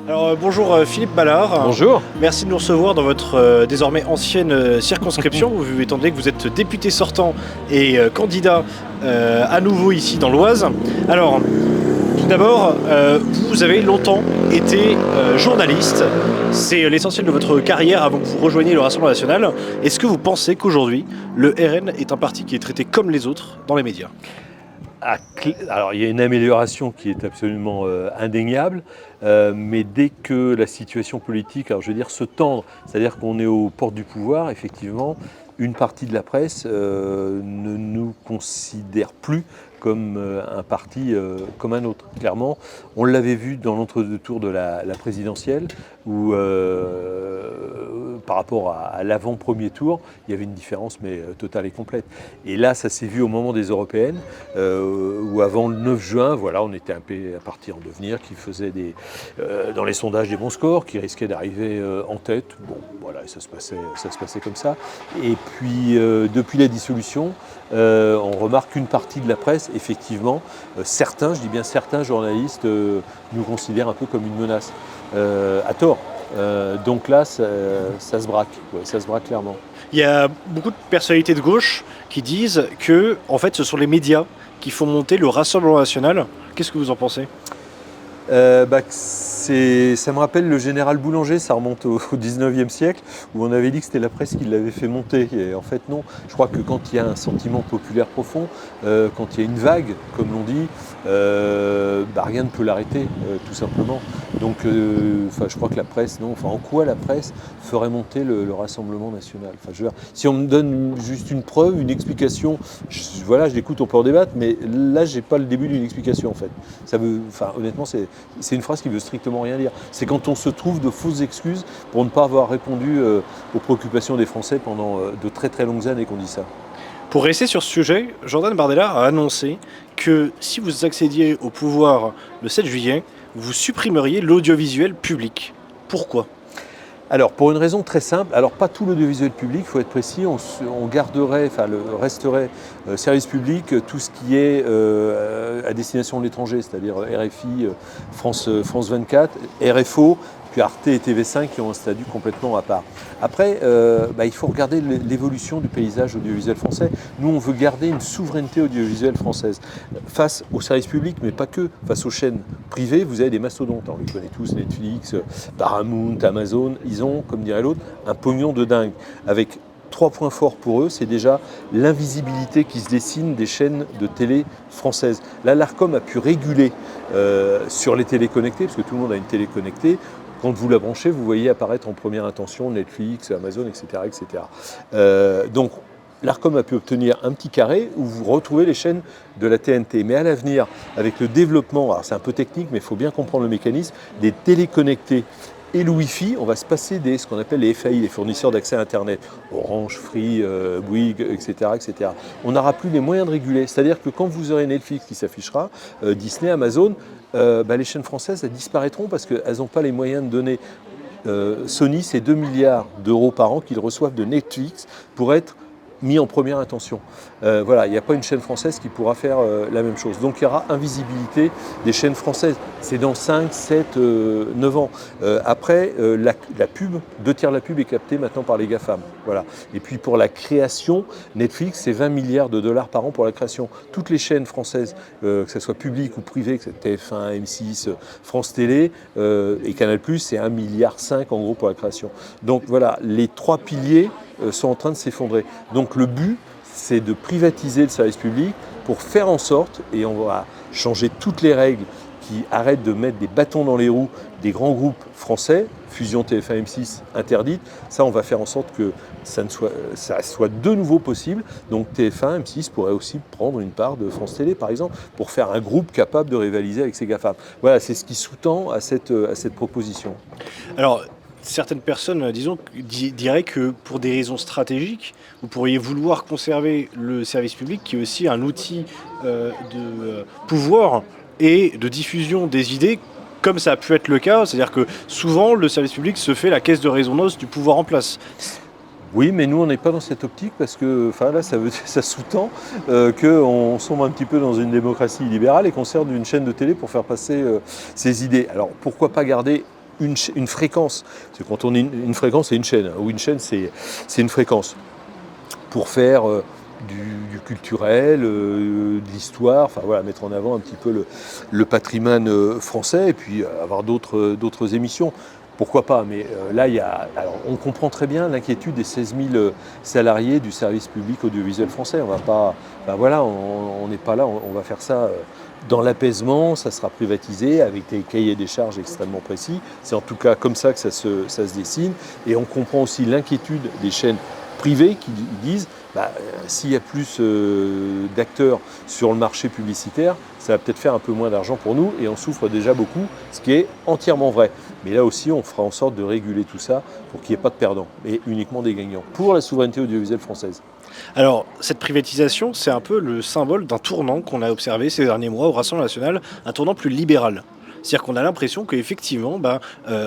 Alors bonjour Philippe Ballard. Bonjour. Merci de nous recevoir dans votre désormais ancienne circonscription, étant donné que vous êtes député sortant et candidat à nouveau ici dans l'Oise. Alors, tout d'abord, vous avez longtemps été journaliste. C'est l'essentiel de votre carrière avant que vous rejoigniez le Rassemblement national. Est-ce que vous pensez qu'aujourd'hui, le RN est un parti qui est traité comme les autres dans les médias ? Alors il y a une amélioration qui est absolument indéniable, mais dès que la situation politique, alors je veux dire se tendre, c'est-à-dire qu'on est aux portes du pouvoir, effectivement, une partie de la presse ne nous considère plus comme un parti comme un autre. Clairement, on l'avait vu dans l'entre-deux tours de la présidentielle, où par rapport à l'avant-premier tour, il y avait une différence mais totale et complète. Et là, ça s'est vu au moment des européennes, où avant le 9 juin, voilà, on était un parti en devenir, qui faisait dans les sondages des bons scores, qui risquait d'arriver en tête. Bon, voilà, ça se passait comme ça. Et puis, depuis la dissolution, on remarque qu'une partie de la presse, effectivement, certains, je dis bien certains journalistes, nous considèrent un peu comme une menace, à tort. Donc là, ça se braque, ouais, ça se braque clairement. Il y a beaucoup de personnalités de gauche qui disent que, en fait, ce sont les médias qui font monter le Rassemblement national. Qu'est-ce que vous en pensez ? Ça me rappelle le général Boulanger, ça remonte au 19e siècle, où on avait dit que c'était la presse qui l'avait fait monter. Et en fait, non. Je crois que quand il y a un sentiment populaire profond, quand il y a une vague, comme l'on dit, rien ne peut l'arrêter, tout simplement. Donc, je crois que la presse, non. Enfin, en quoi la presse ferait monter le Rassemblement national ? Enfin, je veux dire, si on me donne juste une preuve, une explication, je l'écoute, on peut en débattre, mais là, j'ai pas le début d'une explication, en fait. Honnêtement, c'est une phrase qui veut strictement rien dire. C'est quand on se trouve de fausses excuses pour ne pas avoir répondu aux préoccupations des Français pendant de très très longues années qu'on dit ça. Pour rester sur ce sujet, Jordan Bardella a annoncé que si vous accédiez au pouvoir le 7 juillet, vous supprimeriez l'audiovisuel public. Pourquoi ? Alors, pour une raison très simple, alors pas tout l'audiovisuel public, il faut être précis, on garderait, resterait service public tout ce qui est à destination de l'étranger, c'est-à-dire RFI, France 24, RFO, puis Arte et TV5 qui ont un statut complètement à part. Après, il faut regarder l'évolution du paysage audiovisuel français. Nous, on veut garder une souveraineté audiovisuelle française. Face aux services publics, mais pas que, face aux chaînes privées, vous avez des mastodontes. On les connaît tous, Netflix, Paramount, Amazon. Ils ont, comme dirait l'autre, un pognon de dingue. Avec 3 points forts pour eux, c'est déjà l'invisibilité qui se dessine des chaînes de télé françaises. Là, l'Arcom a pu réguler sur les télés connectées, parce que tout le monde a une télé connectée. Quand vous la branchez, vous voyez apparaître en première intention Netflix, Amazon, etc. Donc, l'Arcom a pu obtenir un petit carré où vous retrouvez les chaînes de la TNT. Mais à l'avenir, avec le développement, alors c'est un peu technique, mais il faut bien comprendre le mécanisme, des téléconnectés et le Wi-Fi, on va se passer ce qu'on appelle les FAI, les fournisseurs d'accès à Internet, Orange, Free, Bouygues, etc., etc. On n'aura plus les moyens de réguler. C'est-à-dire que quand vous aurez Netflix qui s'affichera, Disney, Amazon, les chaînes françaises elles disparaîtront parce qu'elles n'ont pas les moyens de donner. Sony, c'est 2 milliards d'euros par an qu'ils reçoivent de Netflix pour être mis en première intention. Il n'y a pas une chaîne française qui pourra faire la même chose. Donc il y aura invisibilité des chaînes françaises. C'est dans 5, 7, 9 ans. Après, la pub, 2 tiers de la pub est captée maintenant par les GAFAM. Voilà. Et puis pour la création, Netflix, c'est 20 milliards de dollars par an pour la création. Toutes les chaînes françaises, que ce soit publiques ou privées, que c'est TF1, M6, France Télé et Canal+, c'est 1,5 milliard en gros pour la création. Donc voilà, les 3 piliers sont en train de s'effondrer. Donc le but, c'est de privatiser le service public pour faire en sorte, et on va changer toutes les règles qui arrêtent de mettre des bâtons dans les roues des grands groupes français, fusion TF1 M6 interdite, ça on va faire en sorte que ça soit de nouveau possible. Donc TF1 M6 pourrait aussi prendre une part de France Télé par exemple, pour faire un groupe capable de rivaliser avec ces GAFAM. Voilà, c'est ce qui sous-tend à cette proposition. Alors, certaines personnes, diraient que pour des raisons stratégiques, vous pourriez vouloir conserver le service public qui est aussi un outil de pouvoir et de diffusion des idées, comme ça a pu être le cas. C'est-à-dire que souvent, le service public se fait la caisse de résonance du pouvoir en place. Oui, mais nous, on n'est pas dans cette optique parce que là, ça sous-tend qu'on sombre un petit peu dans une démocratie libérale et qu'on sert d'une chaîne de télé pour faire passer ses idées. Alors, pourquoi pas garder une fréquence. Parce que quand on est une fréquence, c'est une chaîne, ou une chaîne, c'est une fréquence. Pour faire du culturel, de l'histoire, enfin voilà, mettre en avant un petit peu le patrimoine français et puis avoir d'autres émissions. Pourquoi pas, mais là, alors, on comprend très bien l'inquiétude des 16 000 salariés du service public audiovisuel français. On va pas, voilà, on n'est pas là, on va faire ça dans l'apaisement, ça sera privatisé avec des cahiers des charges extrêmement précis. C'est en tout cas comme ça que ça se dessine. Et on comprend aussi l'inquiétude des chaînes privées qui disent s'il y a plus d'acteurs sur le marché publicitaire, ça va peut-être faire un peu moins d'argent pour nous et on souffre déjà beaucoup, ce qui est entièrement vrai. Mais là aussi, on fera en sorte de réguler tout ça pour qu'il n'y ait pas de perdants, et uniquement des gagnants, pour la souveraineté audiovisuelle française. Alors, cette privatisation, c'est un peu le symbole d'un tournant qu'on a observé ces derniers mois au Rassemblement national, un tournant plus libéral. C'est-à-dire qu'on a l'impression qu'effectivement,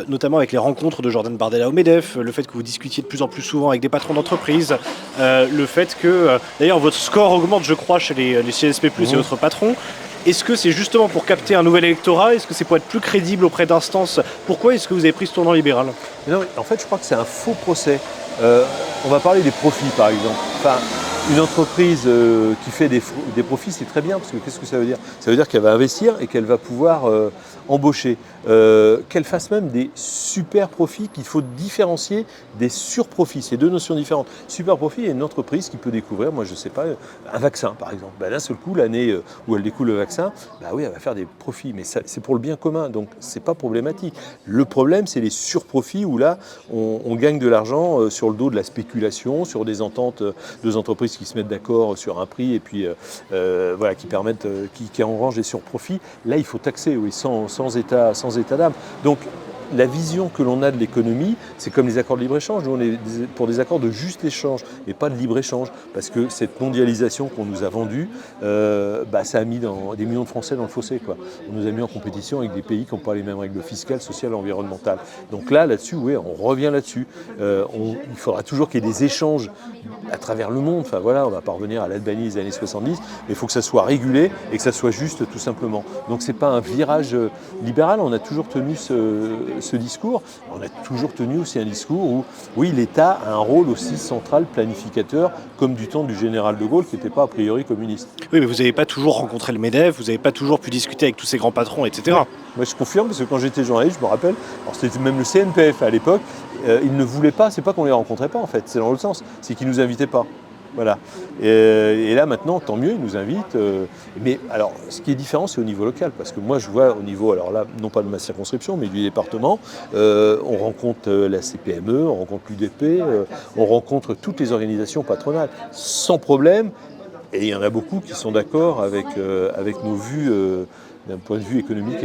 notamment avec les rencontres de Jordan Bardella au MEDEF, le fait que vous discutiez de plus en plus souvent avec des patrons d'entreprise, le fait que, d'ailleurs, votre score augmente, je crois, chez les CSP+, et autres patrons. Est-ce que c'est justement pour capter un nouvel électorat? Est-ce que c'est pour être plus crédible auprès d'instances? Pourquoi est-ce que vous avez pris ce tournant libéral? Non, en fait, je crois que c'est un faux procès. On va parler des profits, par exemple. Enfin, une entreprise qui fait des profits, c'est très bien, parce que qu'est-ce que ça veut dire? Ça veut dire qu'elle va investir et qu'elle va pouvoir embaucher. Qu'elle fasse même des super profits, qu'il faut différencier des surprofits. C'est deux notions différentes. Super profit est une entreprise qui peut découvrir, moi je ne sais pas, un vaccin par exemple. D'un seul coup, l'année où elle découvre le vaccin, oui, elle va faire des profits, mais c'est pour le bien commun, donc c'est pas problématique. Le problème, c'est les surprofits où là, on gagne de l'argent sur le dos de la spéculation, sur des ententes, deux entreprises qui se mettent d'accord sur un prix et puis voilà, qui permettent, qui engrangent des surprofits. Là, il faut taxer, oui, sans état d'âme. Donc, la vision que l'on a de l'économie, c'est comme les accords de libre-échange. Nous, on est pour des accords de juste échange et pas de libre-échange. Parce que cette mondialisation qu'on nous a vendue, ça a mis des millions de Français dans le fossé, quoi. On nous a mis en compétition avec des pays qui n'ont pas les mêmes règles fiscales, sociales, environnementales. Donc là-dessus, oui, on revient là-dessus. Il faudra toujours qu'il y ait des échanges à travers le monde. Enfin voilà, on ne va pas revenir à l'Albanie des années 70, mais il faut que ça soit régulé et que ça soit juste, tout simplement. Donc ce n'est pas un virage libéral. On a toujours tenu ce discours. On a toujours tenu aussi un discours où, oui, l'État a un rôle aussi central, planificateur, comme du temps du général de Gaulle, qui n'était pas a priori communiste. Oui, mais vous n'avez pas toujours rencontré le MEDEF, vous n'avez pas toujours pu discuter avec tous ces grands patrons, etc. Oui. Moi, je confirme, parce que quand j'étais journaliste, je me rappelle, alors c'était même le CNPF à l'époque, ils ne voulaient pas, c'est pas qu'on les rencontrait pas en fait, c'est dans l'autre sens, c'est qu'ils nous invitaient pas. Voilà. Et là maintenant, tant mieux, ils nous invitent. Mais alors, ce qui est différent, c'est au niveau local, parce que moi, je vois au niveau, alors là, non pas de ma circonscription, mais du département, on rencontre la CPME, on rencontre l'UDP, on rencontre toutes les organisations patronales, sans problème. Et il y en a beaucoup qui sont d'accord avec nos vues d'un point de vue économique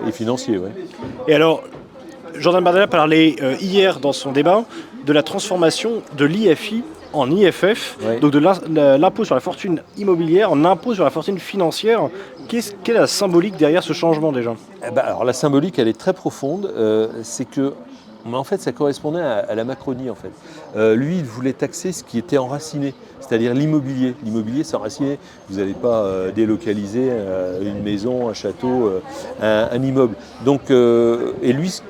et financier. Ouais. Et alors, Jordan Bardella parlait hier dans son débat de la transformation de l'IFI en IFF, ouais. Donc de l'impôt sur la fortune immobilière en impôt sur la fortune financière. Quelle est la symbolique derrière ce changement déjà? Alors la symbolique, elle est très profonde. C'est que, en fait, ça correspondait à la Macronie, en fait. Lui, il voulait taxer ce qui était enraciné, c'est-à-dire l'immobilier. L'immobilier, c'est enraciné. Vous n'allez pas délocaliser une maison, un château, un immeuble. Donc, et lui, ce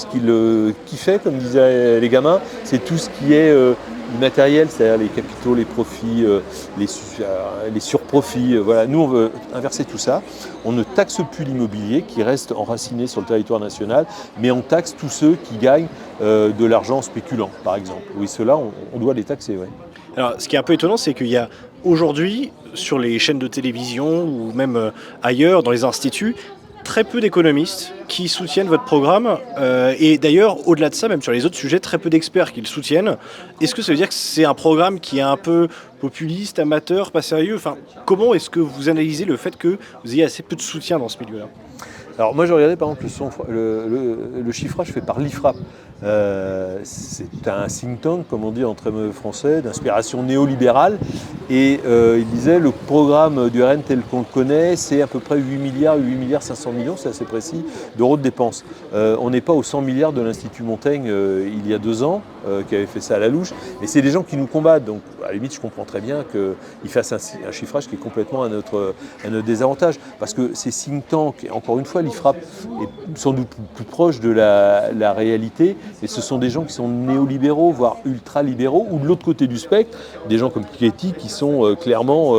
qu'il kiffait, comme disaient les gamins, c'est tout ce qui est immatériel, c'est-à-dire les capitaux, les profits, les surprofits. Voilà. Nous, on veut inverser tout ça. On ne taxe plus l'immobilier qui reste enraciné sur le territoire national, mais on taxe tous ceux qui gagnent de l'argent en spéculant, par exemple. Oui, ceux-là, on doit les taxer. Ouais. Alors, ce qui est un peu étonnant, c'est qu'il y a aujourd'hui, sur les chaînes de télévision ou même ailleurs, dans les instituts, très peu d'économistes qui soutiennent votre programme et d'ailleurs, au-delà de ça, même sur les autres sujets, très peu d'experts qui le soutiennent. Est-ce que ça veut dire que c'est un programme qui est un peu populiste, amateur, pas sérieux? Enfin, comment est-ce que vous analysez le fait que vous ayez assez peu de soutien dans ce milieu-là? Alors moi, je regardais par exemple le chiffrage fait par l'IFRAP. C'est un think tank, comme on dit en très mauvais français, d'inspiration néolibérale. Et il disait le programme du RN tel qu'on le connaît, c'est à peu près 8 milliards 500 millions, c'est assez précis, d'euros de dépenses. On n'est pas aux 100 milliards de l'Institut Montaigne il y a 2 ans, qui avait fait ça à la louche. Et c'est des gens qui nous combattent. Donc à la limite, je comprends très bien qu'ils fassent un chiffrage qui est complètement à notre désavantage. Parce que ces think tanks, encore une fois, l'IFRAP est sans doute plus proche de la réalité. Et ce sont des gens qui sont néolibéraux, voire ultra-libéraux, ou de l'autre côté du spectre, des gens comme Piketty qui sont clairement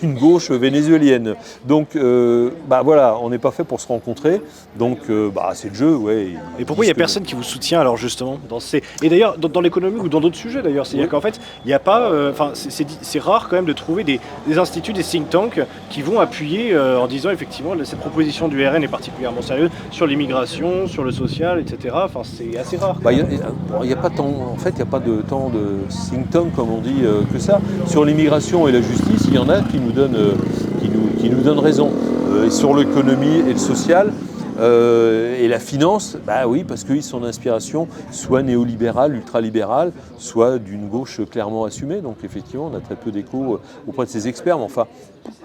d'une gauche vénézuélienne. Donc voilà, on n'est pas fait pour se rencontrer. Donc c'est le jeu, ouais. Et pourquoi il n'y a personne qui vous soutient alors justement dans ces... Et d'ailleurs, dans l'économie ou dans d'autres sujets d'ailleurs, c'est-à-dire qu'en fait, il n'y a pas... c'est rare quand même de trouver des instituts, des think tanks qui vont appuyer en disant effectivement cette proposition du RN est particulièrement sérieuse sur l'immigration, sur le social, etc. Enfin, c'est assez rare. Il n'y a pas tant, en fait, il n'y a pas de temps de think tank comme on dit que ça. Sur l'immigration et la justice, il y en a qui nous donnent raison. Et sur l'économie et le social, et la finance, oui, parce qu'ils sont d'inspiration soit néolibérale, ultralibérale, soit d'une gauche clairement assumée. Donc effectivement, on a très peu d'écho auprès de ces experts. Mais enfin,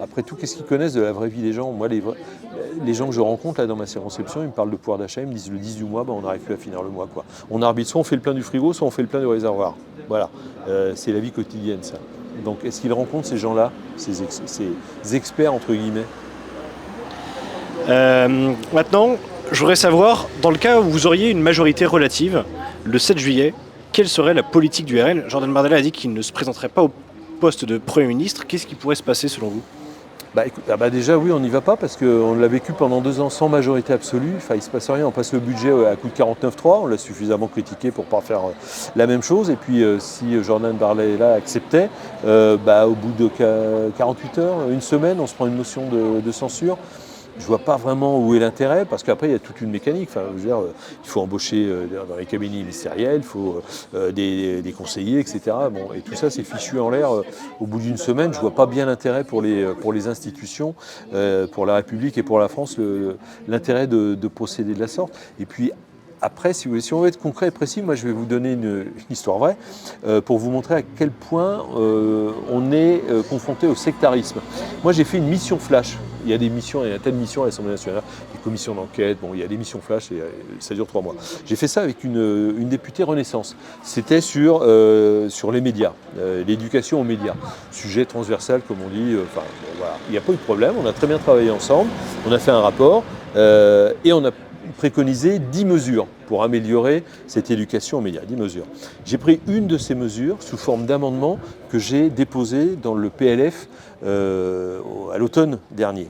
après tout, qu'est-ce qu'ils connaissent de la vraie vie des gens? Moi, les gens que je rencontre là dans ma circonscription, ils me parlent de pouvoir d'achat, ils me disent le 10 du mois, on n'arrive plus à finir le mois, quoi. On arbitre, soit on fait le plein du frigo, soit on fait le plein du réservoir. Voilà, c'est la vie quotidienne, ça. Donc est-ce qu'ils rencontrent ces gens-là, ces experts entre guillemets? Maintenant, je voudrais savoir, dans le cas où vous auriez une majorité relative, le 7 juillet, quelle serait la politique du RN? Jordan Bardella a dit qu'il ne se présenterait pas au poste de Premier ministre. Qu'est-ce qui pourrait se passer selon vous? Déjà oui, on n'y va pas parce qu'on l'a vécu pendant 2 ans sans majorité absolue. Enfin, il ne se passe rien, on passe le budget à coup de 49-3, on l'a suffisamment critiqué pour ne pas faire la même chose. Et puis si Jordan Bardella acceptait, au bout de 48 heures, une semaine, on se prend une motion de censure. Je ne vois pas vraiment où est l'intérêt, parce qu'après, il y a toute une mécanique. Enfin, je veux dire, il faut embaucher dans les cabinets ministériels, il faut des conseillers, etc. Bon, et tout ça, c'est fichu en l'air au bout d'une semaine. Je ne vois pas bien l'intérêt pour les institutions, pour la République et pour la France, l'intérêt de procéder de la sorte. Et puis, après, si on veut être concret et précis, moi je vais vous donner une histoire vraie pour vous montrer à quel point on est confronté au sectarisme. Moi j'ai fait une mission flash. Il y a des missions, il y a telle mission à l'Assemblée nationale, des commissions d'enquête, il y a des missions flash et ça dure 3 mois. J'ai fait ça avec une députée Renaissance. C'était sur les médias, l'éducation aux médias. Sujet transversal comme on dit, voilà. Il n'y a pas eu de problème, on a très bien travaillé ensemble, on a fait un rapport et on a préconisé 10 mesures pour améliorer cette éducation aux médias, 10 mesures. J'ai pris une de ces mesures sous forme d'amendement que j'ai déposé dans le PLF à l'automne dernier.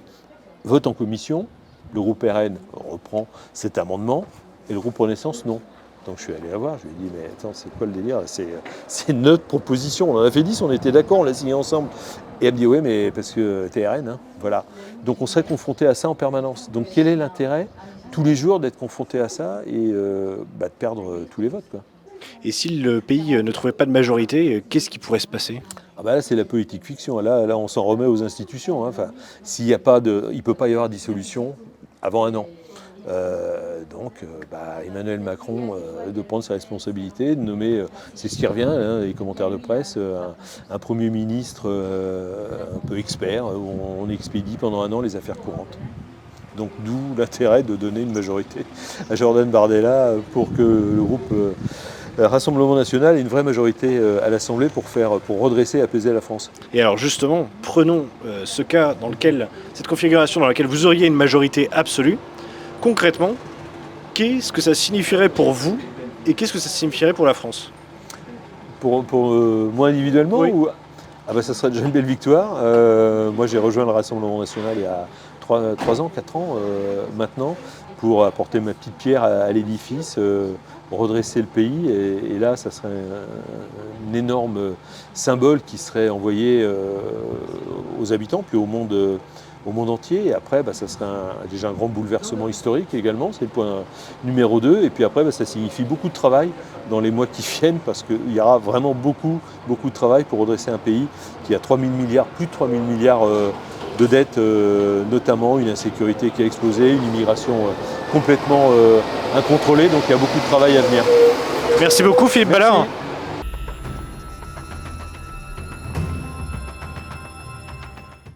Vote en commission, le groupe RN reprend cet amendement et le groupe Renaissance non. Donc je suis allé la voir, je lui ai dit mais attends, c'est quoi le délire? C'est notre proposition, on en a fait 10, on était d'accord, on l'a signé ensemble. Et elle me dit oui mais parce que t'es RN, hein. Voilà. Donc on serait confronté à ça en permanence. Donc quel est l'intérêt tous les jours d'être confronté à ça et de perdre tous les votes, quoi. Et si le pays ne trouvait pas de majorité, qu'est-ce qui pourrait se passer? Là, c'est la politique fiction. Là, on s'en remet aux institutions. Hein. Enfin, il ne peut pas y avoir dissolution avant 1 an. Emmanuel Macron de prendre ses responsabilités, de nommer, c'est ce qui revient, les commentaires de presse, un Premier ministre un peu expert, où on expédie pendant 1 an les affaires courantes. Donc d'où l'intérêt de donner une majorité à Jordan Bardella pour que le groupe Rassemblement National ait une vraie majorité à l'Assemblée pour redresser et apaiser la France. Et alors justement, prenons ce cas dans lequel, cette configuration dans laquelle vous auriez une majorité absolue. Concrètement, qu'est-ce que ça signifierait pour vous et qu'est-ce que ça signifierait pour la France? Pour moi individuellement oui. Ça serait déjà une belle victoire. Moi j'ai rejoint le Rassemblement National il y a 3 ans, 4 ans maintenant, pour apporter ma petite pierre à l'édifice, redresser le pays. Et là, ça serait un énorme symbole qui serait envoyé aux habitants, puis au monde entier. Et après, ça serait déjà un grand bouleversement historique également, c'est le point numéro 2. Et puis après, ça signifie beaucoup de travail dans les mois qui viennent, parce qu'il y aura vraiment beaucoup de travail pour redresser un pays qui a plus de 3 000 milliards de dettes, notamment une insécurité qui a explosé, une immigration complètement incontrôlée. Donc il y a beaucoup de travail à venir. Merci beaucoup Philippe Ballard.